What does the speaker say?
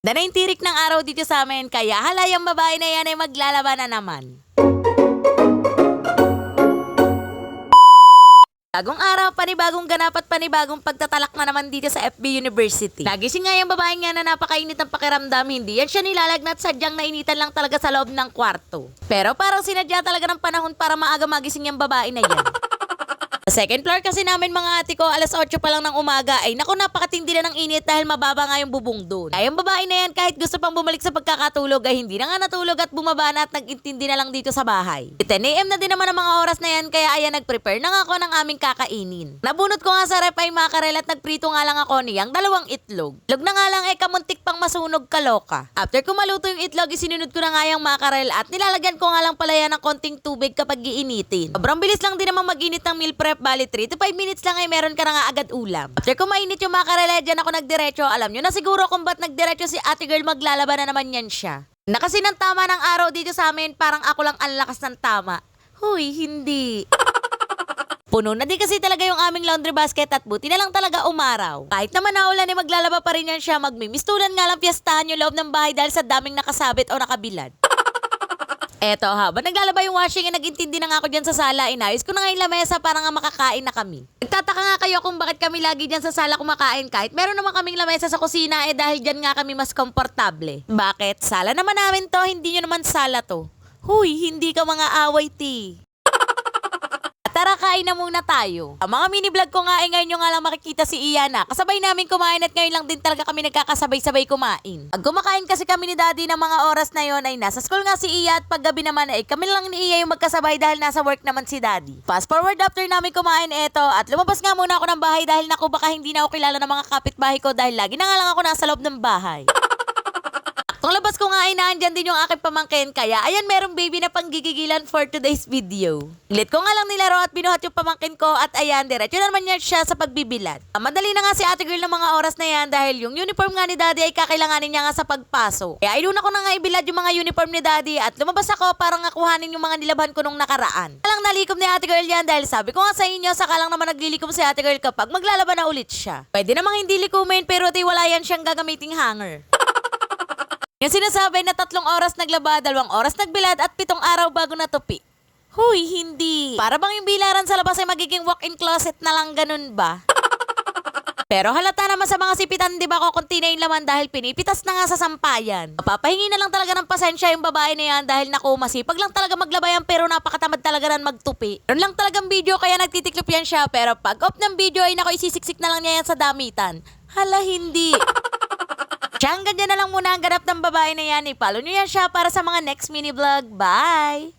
Danay tirik ng araw dito sa amin, kaya halayang babae na yan ay maglalaban na naman. Bagong araw, panibagong ganap at panibagong pagtatalak na naman dito sa FB University. Nagising nga yung babae nga na napakainit ng pakiramdam, hindi yan siya nilalagnat, sadyang nainitan lang talaga sa loob ng kwarto. Pero parang sinadya talaga ng panahon para maaga magising yung babae na yan. Sa second floor kasi namin mga ate ko, alas 8 pa lang ng umaga, ay naku napakatindi na ng init dahil mababa nga yung bubong doon. Ay yung babae na yan kahit gusto pang bumalik sa pagkakatulog ay hindi na nga natulog at bumaba na at nag-intindi na lang dito sa bahay. 10 AM na din naman ang mga oras na yan kaya ayan nag-prepare na nga ako ng aming kakainin. Nabunot ko nga sa rep ay makarel at nagprito nga lang ako niyang 2 itlog. Itlog na nga lang kamuntik pang masunog kaloka. After ko maluto yung itlog, isinunod ko na nga yung makarel at nilalagyan ko nga lang pala yan ng konting tubig kapag giinitin. Sobrang bilis lang din naman mag-init ng meal prep. Bali 3 to 5 minutes lang ay meron ka na nga agad ulam. After ko mainit yung makarela, dyan ako nagdiretso. Alam nyo na siguro kung ba't nagdiretso si ate girl, maglalaban na naman yan siya. Na kasi ng tama ng araw dito sa amin, parang ako lang ang lakas ng tama. Huy, hindi. Puno na din kasi talaga yung aming laundry basket at buti na lang talaga umaraw. Kahit naman naulan ay maglalaba pa rin yan siya, magmimistulan nga lang piyastahan yung loob ng bahay dahil sa daming nakasabit o nakabilad. Eto habang naglalaba yung washing, nag-intindi na nga ako dyan sa sala, inayos ko na nga yung lamesa para nga makakain na kami. Nagtataka nga kayo kung bakit kami lagi dyan sa sala kumakain kahit meron naman kaming lamesa sa kusina dahil dyan nga kami mas komportable. Bakit? Sala naman namin to, hindi nyo naman sala to. Huy, hindi ka mga away ti. Tara, kain na muna tayo. Ang mga mini-vlog ko nga ngayon nyo nga lang makikita si Iyana. Kasabay namin kumain at ngayon lang din talaga kami nagkakasabay-sabay kumain. Pag kumakain kasi kami ni Daddy ng mga oras na yon ay nasa school nga si Iya at paggabi naman ay kami lang ni Iya yung magkasabay dahil nasa work naman si Daddy. Fast forward after namin kumain eto at lumabas nga muna ako ng bahay dahil naku baka hindi na ako kilala ng mga kapitbahay ko dahil lagi na nga lang ako nasa loob ng bahay. Kung labas ko nga ay naandyan din yung aking pamangkin kaya ayan merong baby na panggigigilan for today's video. Lit ko nga lang nilaro at binuhat yung pamangkin ko at ayan diretso na naman yan siya sa pagbibilad. Madali na nga si ate girl ng mga oras na yan dahil yung uniform nga ni Daddy ay kakailanganin niya nga sa pagpasok. Kaya inuna ko na nga ibilad yung mga uniform ni Daddy at lumabas ako para nga kuhanin yung mga nilabhan ko nung nakaraan. Walang nalikom ni ate girl yan dahil sabi ko nga sa inyo saka lang naman naglilikom si ate girl kapag maglalaban na ulit siya. Pwede namang hindi likumin pero wala yan siyang gagamiting hanger. Yung sinasabi na 3 oras naglaba, 2 oras nagbilad at 7 araw bago natupi. Huy, hindi. Para bang yung bilaran sa labas ay magiging walk-in closet na lang ganun ba? Pero halata naman sa mga sipitan, di ba ko kunti na yung laman dahil pinipitas na nga sa sampayan. Mapapahingi na lang talaga ng pasensya yung babae na yan dahil naku, masipag lang talaga maglaba yan pero napakatamad talaga rin magtupi. Meron lang talagang video kaya nagtitiklop yan siya pero pag off ng video ay naku, isisiksik na lang niya yan sa damitan. Hala, hindi. Hanggang dyan na lang muna ang ganap ng babae na yan. I-follow nyo yan siya para sa mga next mini vlog. Bye!